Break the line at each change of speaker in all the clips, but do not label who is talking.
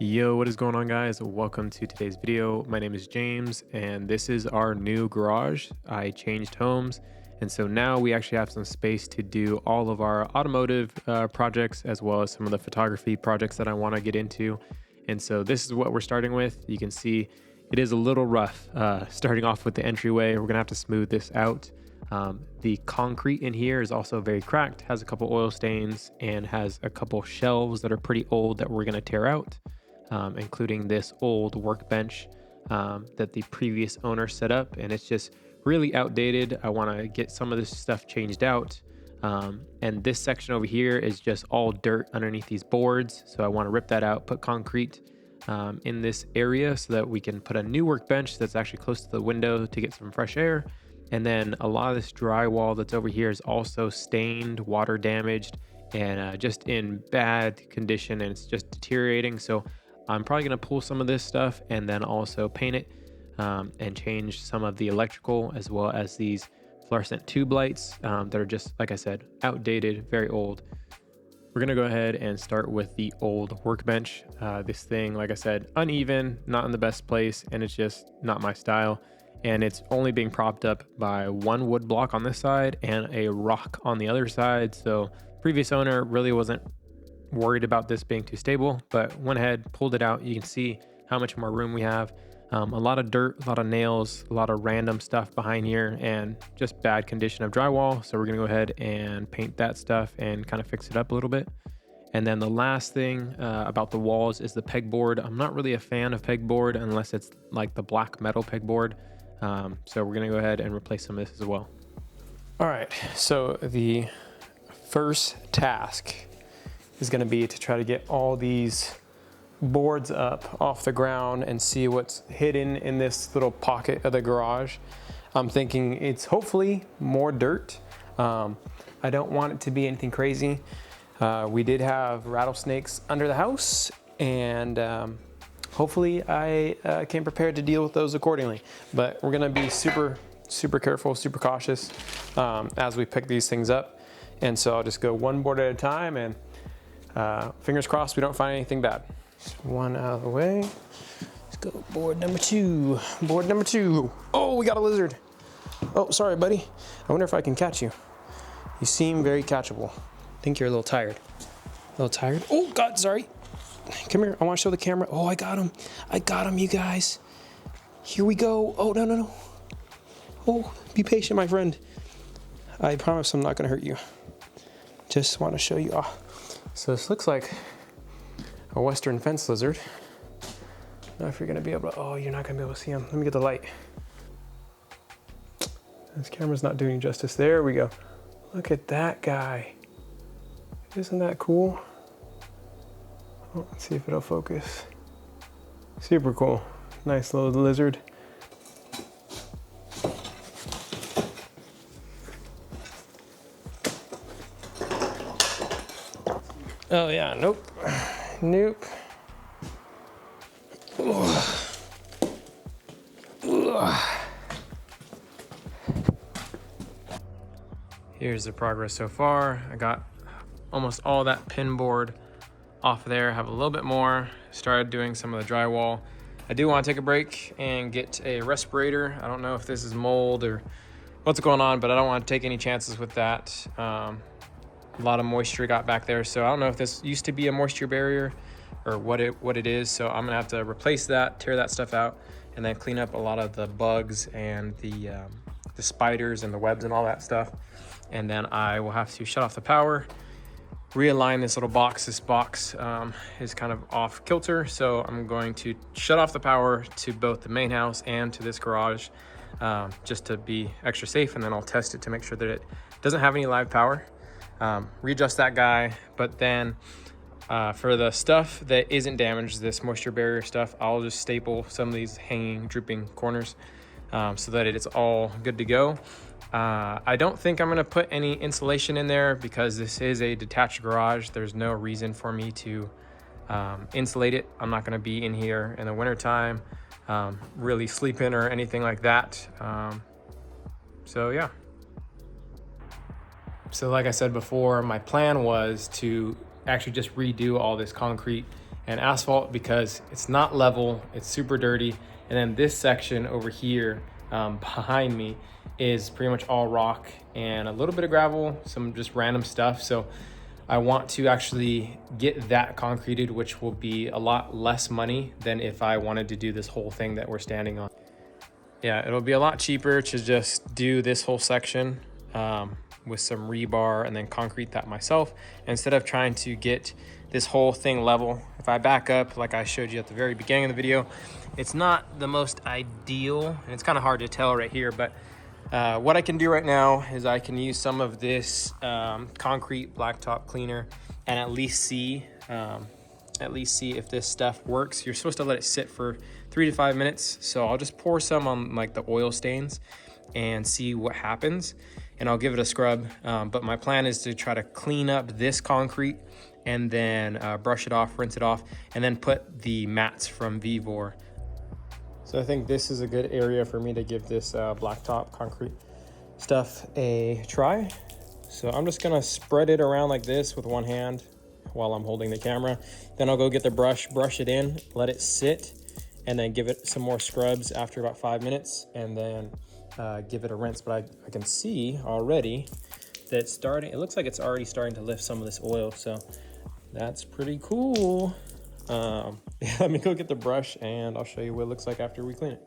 Yo, what is going on, guys? Welcome to today's video. My name is James and this is our new garage. I changed homes, and so now we actually have some space to do all of our automotive projects as well as some of the photography projects that I want to get into. And so this is what we're starting with. You can see it is a little rough starting off with the entryway. We're gonna have to smooth this out. The concrete in here is also very cracked, has a couple oil stains, and has a couple shelves that are pretty old that we're gonna tear out. Including this old workbench that the previous owner set up, and it's just really outdated. I want to get some of this stuff changed out, and this section over here is just all dirt underneath these boards, so I want to rip that out, put concrete in this area so that we can put a new workbench that's actually close to the window to get some fresh air. And then a lot of this drywall that's over here is also stained, water damaged, and just in bad condition, and it's just deteriorating. So I'm probably going to pull some of this stuff and then also paint it and change some of the electrical as well as these fluorescent tube lights that are just, like I said, outdated, very old. We're going to go ahead and start with the old workbench. This thing, like I said, uneven, not in the best place, and it's just not my style. And it's only being propped up by one wood block on this side and a rock on the other side. So previous owner really wasn't worried about this being too stable, but went ahead, pulled it out. You can see how much more room we have. A lot of dirt, a lot of nails, a lot of random stuff behind here, and just bad condition of drywall. So we're gonna go ahead and paint that stuff and kind of fix it up a little bit. And then the last thing about the walls is the pegboard. I'm not really a fan of pegboard unless it's like the black metal pegboard. So we're gonna go ahead and replace some of this as well. All right, so the first task is going to be to try to get all these boards up off the ground and see what's hidden in this little pocket of the garage. I'm thinking it's hopefully more dirt. I don't want it to be anything crazy. We did have rattlesnakes under the house, and hopefully I came prepared to deal with those accordingly. But we're going to be super careful, super cautious as we pick these things up. And so I'll just go one board at a time, and fingers crossed we don't find anything bad. One out of the way. Let's go board number two. Board number two. Oh, we got a lizard. Oh, sorry, buddy. I wonder if I can catch you. You seem very catchable. I think you're a little tired. A little tired? Oh, God, sorry. Come here. I want to show the camera. Oh, I got him. I got him, you guys. Here we go. Oh, no. Oh, be patient, my friend. I promise I'm not going to hurt you. Just want to show you. Oh. So this looks like a western fence lizard. I don't know if you're gonna be able to, oh, you're not gonna be able to see him. Let me get the light. This camera's not doing justice. There we go. Look at that guy. Isn't that cool? Oh, let's see if it'll focus. Super cool. Nice little lizard. Oh yeah, nope. Ugh. Here's the progress so far. I got almost all that pin board off there. Have a little bit more. Started doing some of the drywall. I do want to take a break and get a respirator. I don't know if this is mold or what's going on, but I don't want to take any chances with that. A lot of moisture got back there, so I don't know if this used to be a moisture barrier or what it is. So I'm gonna have to replace that, tear that stuff out, and then clean up a lot of the bugs and the spiders and the webs and all that stuff. And then I will have to shut off the power, realign this little box. This box is kind of off kilter, so I'm going to shut off the power to both the main house and to this garage just to be extra safe, and then I'll test it to make sure that it doesn't have any live power. Readjust that guy, but then for the stuff that isn't damaged, this moisture barrier stuff, I'll just staple some of these hanging, drooping corners so that it's all good to go. I don't think I'm going to put any insulation in there because this is a detached garage. There's no reason for me to insulate it. I'm not going to be in here in the wintertime, really sleeping or anything like that. So yeah. So like I said before, my plan was to actually just redo all this concrete and asphalt because it's not level, it's super dirty. And then this section over here behind me is pretty much all rock and a little bit of gravel, some just random stuff. So I want to actually get that concreted, which will be a lot less money than if I wanted to do this whole thing that we're standing on. Yeah, it'll be a lot cheaper to just do this whole section with some rebar and then concrete that myself, instead of trying to get this whole thing level. If I back up, like I showed you at the very beginning of the video, it's not the most ideal, and it's kind of hard to tell right here, but what I can do right now is I can use some of this concrete blacktop cleaner and at least see if this stuff works. You're supposed to let it sit for 3 to 5 minutes. So I'll just pour some on like the oil stains and see what happens. And I'll give it a scrub. But my plan is to try to clean up this concrete and then brush it off, rinse it off, and then put the mats from Vivor. So I think this is a good area for me to give this blacktop concrete stuff a try. So I'm just gonna spread it around like this with one hand while I'm holding the camera. Then I'll go get the brush it in, let it sit, and then give it some more scrubs after about 5 minutes, and then give it a rinse. But I can see already that it's starting, it looks like it's already starting to lift some of this oil. So that's pretty cool. Yeah, let me go get the brush and I'll show you what it looks like after we clean it.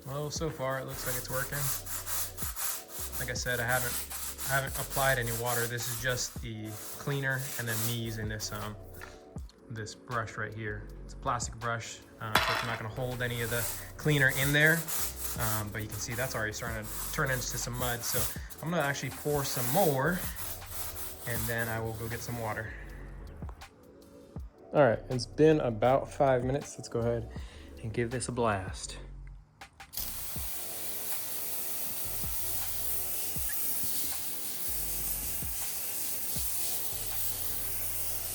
Well, so far it looks like it's working. Like I said, I haven't applied any water. This is just the cleaner and then me using this this brush right here. It's a plastic brush, so it's not gonna hold any of the cleaner in there. But you can see that's already starting to turn into some mud. So I'm gonna actually pour some more and then I will go get some water. All right, it's been about 5 minutes. Let's go ahead and give this a blast.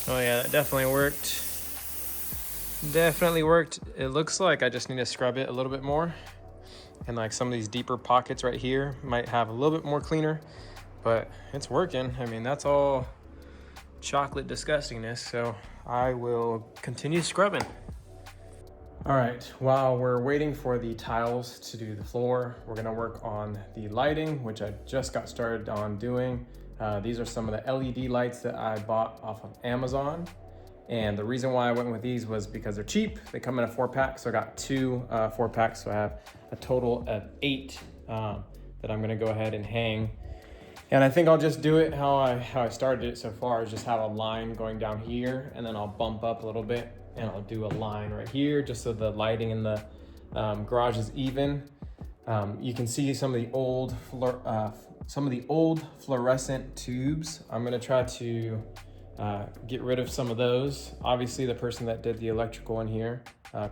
Oh yeah, that definitely worked. Definitely worked. It looks like I just need to scrub it a little bit more. And like some of these deeper pockets right here might have a little bit more cleaner, but it's working. I mean, that's all chocolate disgustingness, so I will continue scrubbing. All right, while we're waiting for the tiles to do the floor, we're gonna work on the lighting, which I just got started on doing. These are some of the LED lights that I bought off of Amazon. And the reason why I went with these was because they're cheap. They come in a 4-pack, so I got 2 4-packs. So I have a total of 8 that I'm gonna go ahead and hang. And I think I'll just do it how I started it so far, is just have a line going down here, and then I'll bump up a little bit and I'll do a line right here, just so the lighting in the garage is even. You can see some of the old fluorescent tubes. I'm gonna try to get rid of some of those. Obviously, the person that did the electrical in here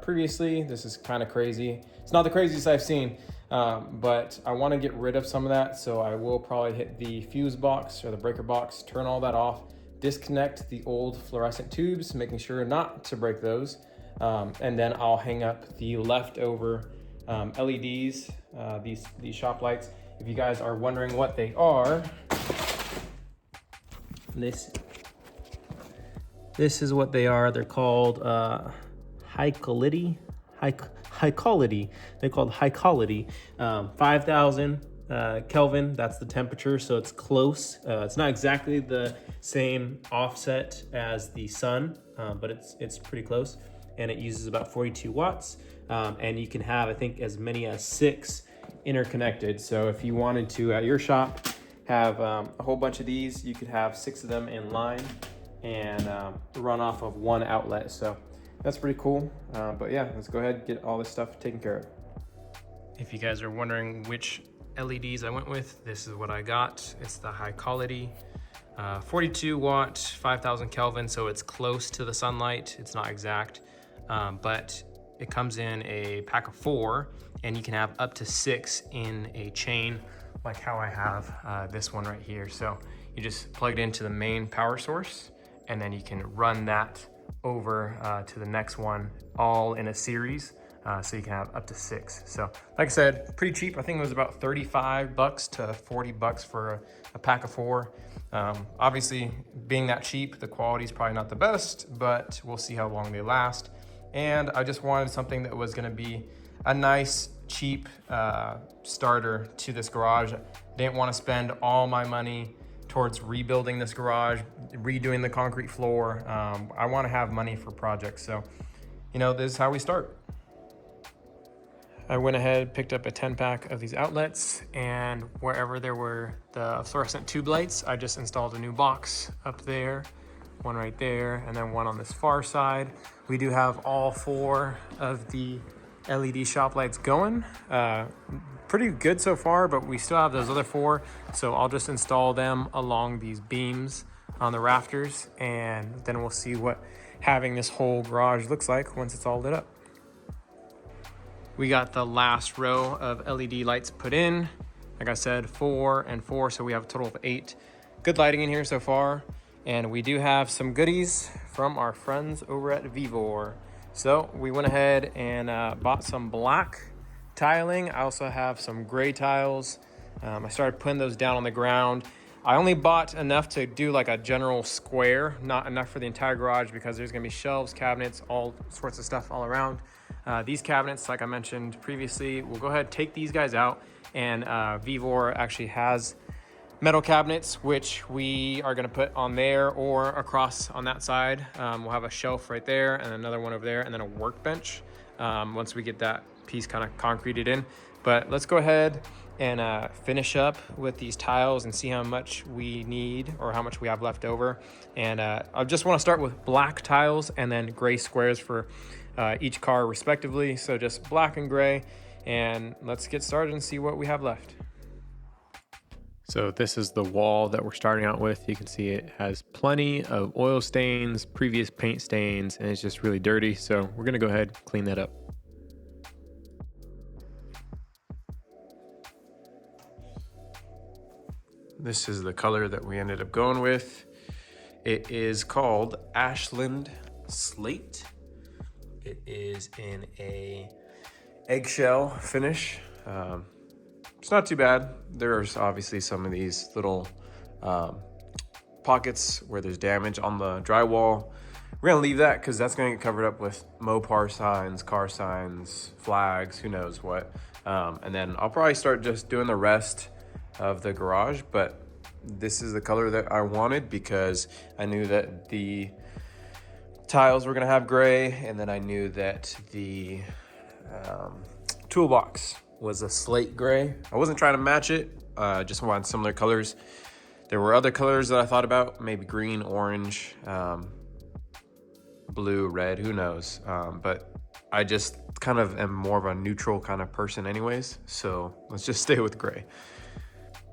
previously, this is kind of crazy. It's not the craziest I've seen, but I want to get rid of some of that. So I will probably hit the fuse box or the breaker box, turn all that off, disconnect the old fluorescent tubes, making sure not to break those. And then I'll hang up the leftover LEDs, these shop lights. If you guys are wondering what they are, this is what they are. They're called high quality. They're called high quality. 5,000 Kelvin. That's the temperature, so it's close. It's not exactly the same offset as the sun, but it's pretty close. And it uses about 42 watts. And you can have, I think, as many as 6 interconnected. So if you wanted to at your shop have a whole bunch of these, you could have 6 of them in line and run off of one outlet. So that's pretty cool. But yeah, let's go ahead and get all this stuff taken care of. If you guys are wondering which LEDs I went with, this is what I got. It's the high quality 42 watt, 5,000 Kelvin. So it's close to the sunlight. It's not exact, but it comes in a pack of 4, and you can have up to 6 in a chain, like how I have this one right here. So you just plug it into the main power source, and then you can run that over to the next one, all in a series. so you can have up to 6. So like I said, pretty cheap. I think it was about 35 bucks to 40 bucks for a pack of 4. Obviously, being that cheap, the quality is probably not the best, but we'll see how long they last. And I just wanted something that was gonna be a nice, cheap starter to this garage. Didn't wanna spend all my money towards rebuilding this garage, redoing the concrete floor. I wanna have money for projects. So, you know, this is how we start. I went ahead, picked up a 10-pack of these outlets, and wherever there were the fluorescent tube lights, I just installed a new box up there, one right there, and then one on this far side. We do have all 4 of the LED shop lights going. Pretty good so far, but we still have those other 4, so I'll just install them along these beams on the rafters, and then we'll see what having this whole garage looks like once it's all lit up. We got the last row of LED lights put in. Like I said, 4 and 4, so we have a total of 8. Good lighting in here so far. And we do have some goodies from our friends over at Vivor. So we went ahead and bought some black tiling. I also have some gray tiles. I started putting those down on the ground. I only bought enough to do like a general square, not enough for the entire garage because there's gonna be shelves, cabinets, all sorts of stuff all around. These cabinets, like I mentioned previously, we'll go ahead, take these guys out, and Vivor actually has metal cabinets, which we are gonna put on there or across on that side. We'll have a shelf right there and another one over there, and then a workbench once we get that piece kind of concreted in. But let's go ahead and finish up with these tiles and see how much we need or how much we have left over. And I just wanna start with black tiles and then gray squares for each car respectively. So just black and gray, and let's get started and see what we have left. So this is the wall that we're starting out with. You can see it has plenty of oil stains, previous paint stains, and it's just really dirty. So we're gonna go ahead and clean that up. This is the color that we ended up going with. It is called Ashland Slate. It is in a eggshell finish. It's not too bad. There's obviously some of these little pockets where there's damage on the drywall. We're gonna leave that because that's gonna get covered up with Mopar signs, car signs, flags, who knows what. And then I'll probably start just doing the rest of the garage, but this is the color that I wanted because I knew that the tiles were gonna have gray, and then I knew that the toolbox was a slate gray. I wasn't trying to match it, just wanted similar colors. There were other colors that I thought about, maybe green, orange, blue, red, who knows. But I just kind of am more of a neutral kind of person anyways, so let's just stay with gray.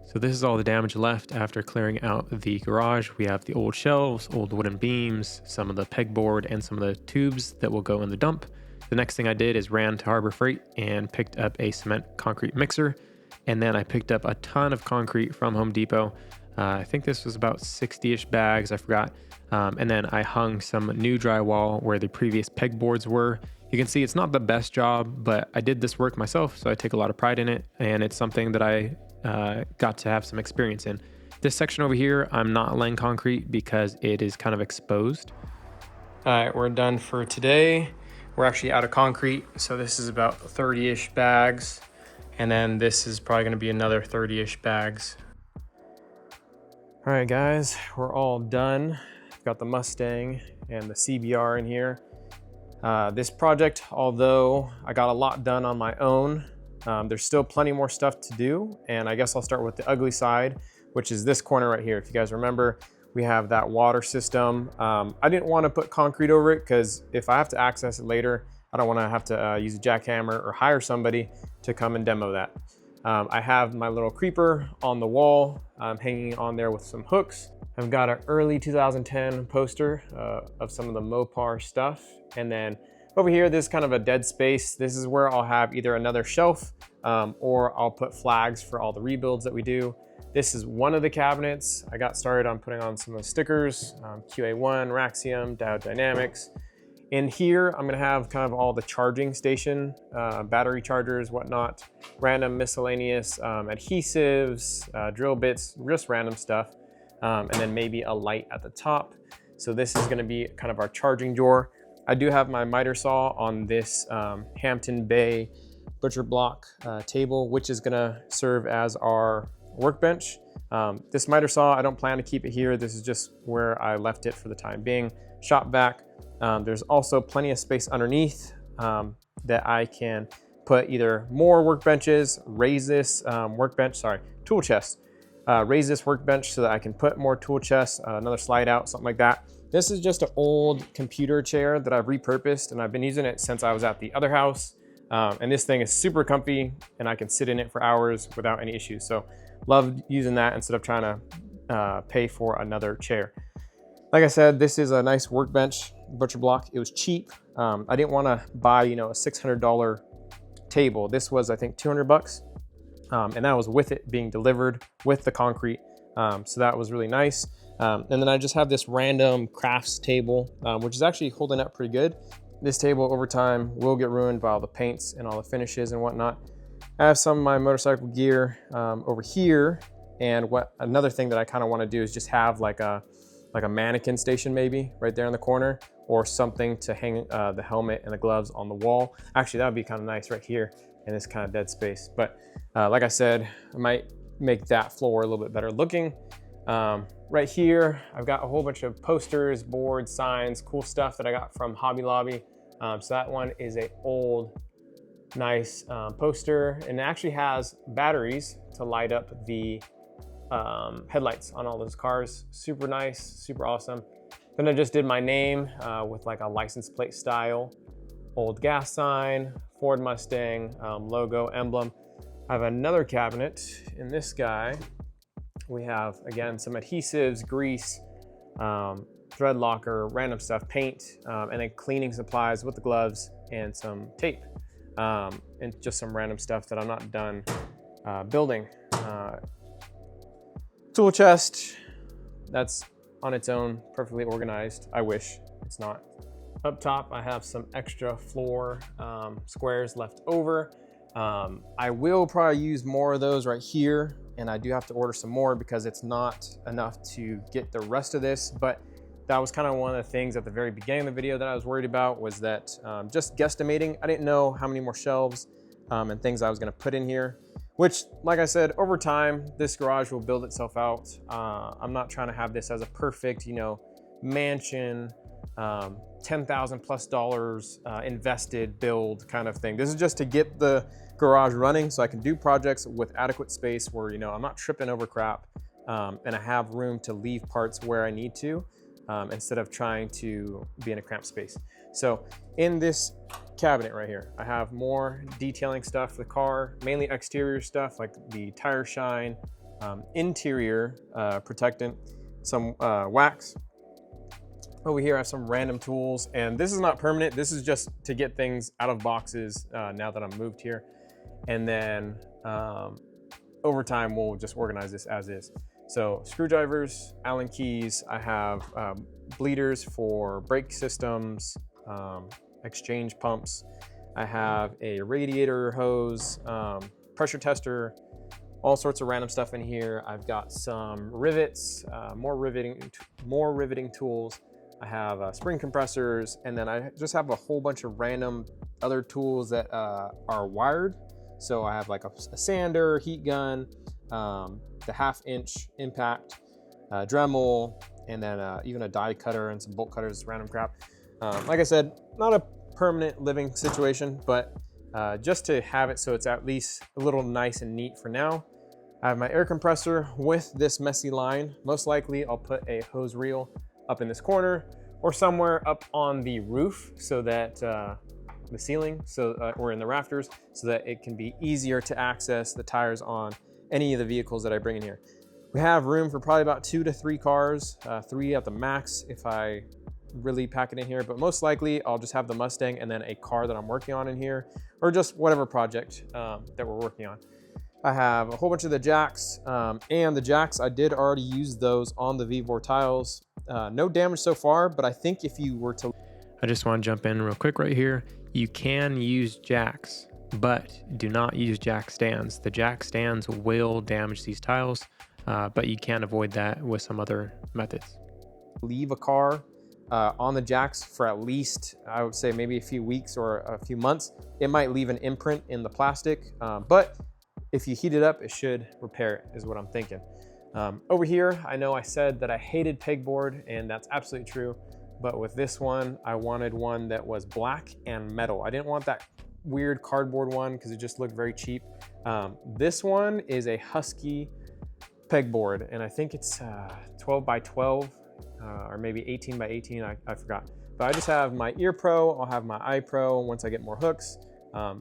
So this is all the damage left after clearing out the garage. We have the old shelves, old wooden beams, some of the pegboard, and some of the tubes that will go in the dump. The next thing I did is ran to Harbor Freight and picked up a cement concrete mixer. And then I picked up a ton of concrete from Home Depot. I think this was about 60-ish bags, I forgot. And then I hung some new drywall where the previous pegboards were. You can see it's not the best job, but I did this work myself, so I take a lot of pride in it. And it's something that I got to have some experience in. This section over here, I'm not laying concrete because it is kind of exposed. All right, we're done for today. We're actually out of concrete, so this is about 30-ish bags. And then this is probably gonna be another 30-ish bags. All right, guys, we're all done. Got the Mustang and the CBR in here. This project, although I got a lot done on my own, there's still plenty more stuff to do. And I guess I'll start with the ugly side, which is this corner right here. If you guys remember, we have that water system. I didn't want to put concrete over it because if I have to access it later, I don't want to have to use a jackhammer or hire somebody to come and demo that. I have my little creeper on the wall, hanging on there with some hooks. I've got an early 2010 poster of some of the Mopar stuff. And then over here, this is kind of a dead space. This is where I'll have either another shelf or I'll put flags for all the rebuilds that we do. This is one of the cabinets. I got started on putting on some of the stickers, QA1, Raxium, Dow Dynamics. In here, I'm gonna have kind of all the charging station, battery chargers, whatnot, random miscellaneous adhesives, drill bits, just random stuff, and then maybe a light at the top. So this is gonna be kind of our charging drawer. I do have my miter saw on this Hampton Bay butcher block table, which is gonna serve as our workbench. This miter saw, I don't plan to keep it here. This is just where I left it for the time being. Shop vac. There's also plenty of space underneath that I can put either more workbenches, raise this tool chest. Raise this workbench so that I can put more tool chests, another slide out, something like that. This is just an old computer chair that I've repurposed, and I've been using it since I was at the other house. And this thing is super comfy, and I can sit in it for hours without any issues. So love using that instead of trying to pay for another chair. Like I said, this is a nice workbench, butcher block. It was cheap. I didn't want to buy, a $600 table. This was, I think, 200 bucks. And that was with it being delivered with the concrete. So that was really nice. And then I just have this random crafts table, which is actually holding up pretty good. This table over time will get ruined by all the paints and all the finishes and whatnot. I have some of my motorcycle gear over here. And another thing that I kind of want to do is just have like a mannequin station maybe right there in the corner, or something to hang the helmet and the gloves on the wall. Actually, that would be kind of nice right here in this kind of dead space. But like I said, I might make that floor a little bit better looking. Right here, I've got a whole bunch of posters, boards, signs, cool stuff that I got from Hobby Lobby. So that one is a old, nice poster, and it actually has batteries to light up the headlights on all those cars. Super nice, super awesome. Then I just did my name with like a license plate style, old gas sign, Ford Mustang logo emblem. I have another cabinet in this guy. We have, again, some adhesives, grease, thread locker, random stuff, paint, and then cleaning supplies with the gloves and some tape, and just some random stuff that I'm not done building. Tool chest, that's on its own, perfectly organized. I wish it's not. Up top, I have some extra floor squares left over. I will probably use more of those right here, and I do have to order some more because it's not enough to get the rest of this. But that was kind of one of the things at the very beginning of the video that I was worried about, was that just guesstimating. I didn't know how many more shelves and things I was gonna put in here, which, like I said, over time, this garage will build itself out. I'm not trying to have this as a perfect, mansion, $10,000+ invested build kind of thing. This is just to get the garage running so I can do projects with adequate space where, I'm not tripping over crap, and I have room to leave parts where I need to, instead of trying to be in a cramped space. So in this cabinet right here, I have more detailing stuff for the car, mainly exterior stuff like the tire shine, interior protectant, some wax. Over here I have some random tools, and this is not permanent. This is just to get things out of boxes now that I'm moved here. And then over time, we'll just organize this as is. So screwdrivers, Allen keys, I have bleeders for brake systems, exchange pumps. I have a radiator hose, pressure tester, all sorts of random stuff in here. I've got some rivets, more riveting tools. I have spring compressors, and then I just have a whole bunch of random other tools that are wired. So I have like a sander, heat gun, the 1/2-inch impact, Dremel, and then even a die cutter and some bolt cutters, random crap. Like I said, not a permanent living situation, but just to have it so it's at least a little nice and neat for now. I have my air compressor with this messy line. Most likely I'll put a hose reel up in this corner or somewhere up on the roof, so that the ceiling, or in the rafters, so that it can be easier to access the tires on any of the vehicles that I bring in here. We have room for probably about 2 to 3 cars, 3 at the max if I really pack it in here, but most likely I'll just have the Mustang and then a car that I'm working on in here, or just whatever project that we're working on. I have a whole bunch of the jacks, and the jacks, I did already use those on the V-Bore tiles. No damage so far, but I think if you were to... I just want to jump in real quick right here. You can use jacks, but do not use jack stands. The jack stands will damage these tiles, but you can avoid that with some other methods.
Leave a car on the jacks for at least, I would say maybe a few weeks or a few months. It might leave an imprint in the plastic, but if you heat it up, it should repair it, is what I'm thinking. Over here, I know I said that I hated pegboard, and that's absolutely true. But with this one, I wanted one that was black and metal. I didn't want that weird cardboard one because it just looked very cheap. This one is a Husky pegboard, and I think it's 12 by 12 or maybe 18 by 18, I forgot. But I just have my Ear Pro, I'll have my Eye Pro once I get more hooks,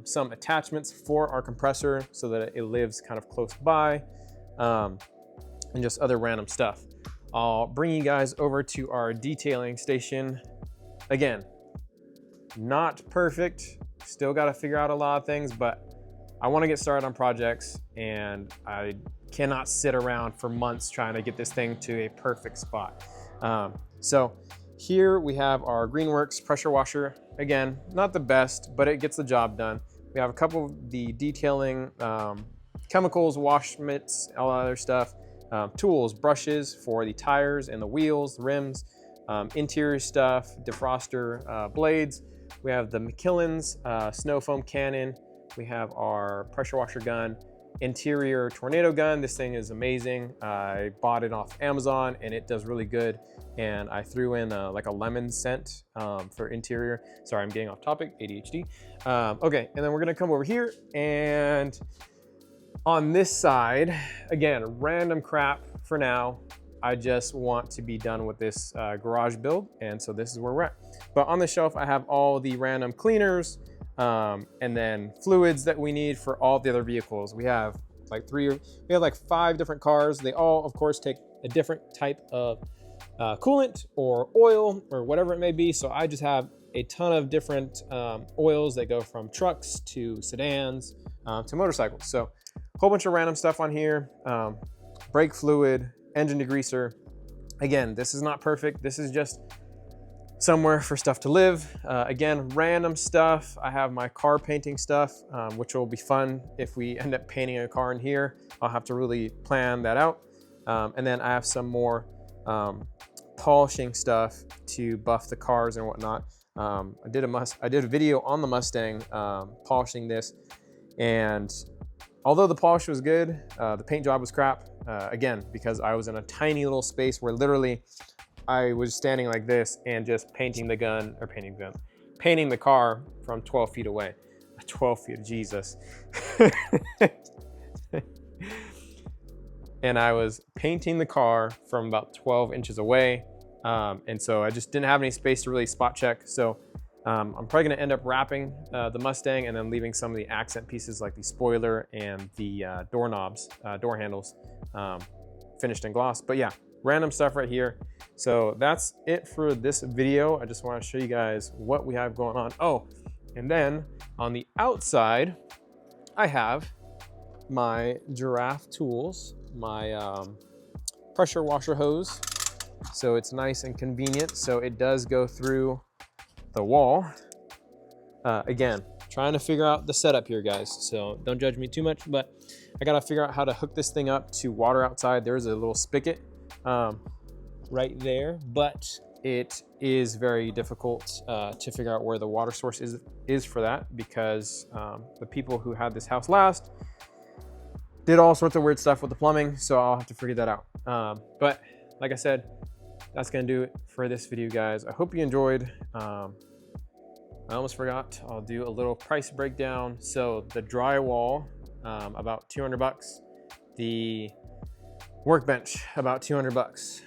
some attachments for our compressor so that it lives kind of close by, and just other random stuff. I'll bring you guys over to our detailing station. Again, not perfect, still got to figure out a lot of things, but I want to get started on projects, and I cannot sit around for months trying to get this thing to a perfect spot. So here we have our Greenworks pressure washer. Again, not the best, but it gets the job done. We have a couple of the detailing chemicals, wash mitts, all that other stuff. Tools, brushes for the tires and the wheels, the rims, interior stuff, defroster, blades. We have the McKillen's snow foam cannon. We have our pressure washer gun, interior tornado gun. This thing is amazing. I bought it off Amazon and it does really good. And I threw in like a lemon scent for interior. Sorry, I'm getting off topic, ADHD. Okay, and then we're gonna come over here, and on this side, again, random crap for now. I just want to be done with this garage build, and so this is where we're at. But on the shelf, I have all the random cleaners and then fluids that we need for all the other vehicles. We have like 5 different cars. They all, of course, take a different type of coolant or oil or whatever it may be. So I just have a ton of different oils that go from trucks to sedans to motorcycles. So a whole bunch of random stuff on here. Brake fluid, engine degreaser. Again, this is not perfect. This is just somewhere for stuff to live. Again, random stuff. I have my car painting stuff, which will be fun if we end up painting a car in here. I'll have to really plan that out. And then I have some more polishing stuff to buff the cars and whatnot. I did a video on the Mustang polishing this, and although the polish was good, the paint job was crap. Again, because I was in a tiny little space where literally I was standing like this and just painting the car from 12 feet away. 12 feet, Jesus. And I was painting the car from about 12 inches away. And so I just didn't have any space to really spot check. So I'm probably gonna end up wrapping the Mustang and then leaving some of the accent pieces like the spoiler and the doorknobs, door handles finished in gloss. But yeah, random stuff right here. So that's it for this video. I just want to show you guys what we have going on. Oh, and then on the outside, I have my giraffe tools, my pressure washer hose. So it's nice and convenient. So it does go through the wall. Again, trying to figure out the setup here, guys. So don't judge me too much, but I gotta figure out how to hook this thing up to water outside. There's a little spigot right there, but it is very difficult to figure out where the water source is for that, because the people who had this house last did all sorts of weird stuff with the plumbing, so I'll have to figure that out. But like I said, that's gonna do it for this video, guys. I hope you enjoyed. I almost forgot, I'll do a little price breakdown. So the drywall, about 200 bucks. The workbench, about 200 bucks.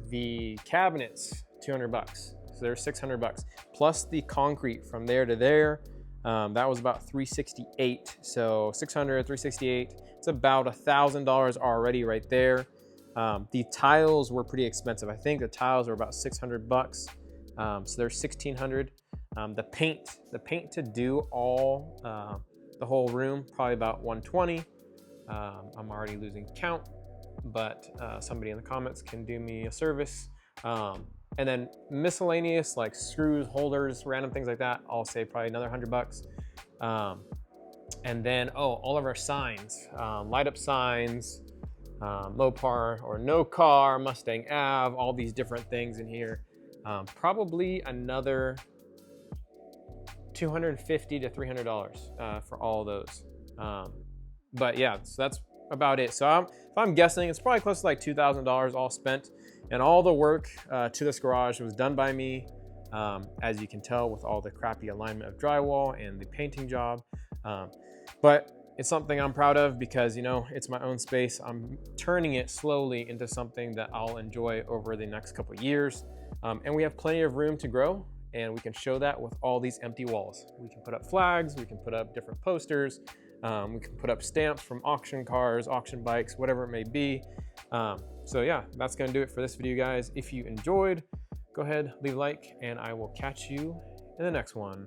The cabinets, 200 bucks. So they're 600 bucks. Plus the concrete from there to there, that was about 368. So 600, 368, it's about $1,000 already right there. The tiles were pretty expensive. I think the tiles were about 600 bucks. So they're 1,600. The paint to do all, the whole room, probably about 120. I'm already losing count, but somebody in the comments can do me a service. And then miscellaneous like screws, holders, random things like that, I'll say probably another $100. And then, all of our signs, light up signs, Mopar or no car, Mustang Ave, all these different things in here. Probably another $250 to $300 for all those. But yeah, so that's about it. So if I'm guessing, it's probably close to like $2,000 all spent. And all the work to this garage was done by me, as you can tell with all the crappy alignment of drywall and the painting job. But it's something I'm proud of because, you know, it's my own space. I'm turning it slowly into something that I'll enjoy over the next couple of years. And we have plenty of room to grow, and we can show that with all these empty walls. We can put up flags, we can put up different posters, we can put up stamps from auction cars, auction bikes, whatever it may be. So yeah, that's gonna do it for this video, guys. If you enjoyed, go ahead, leave a like, and I will catch you in the next one.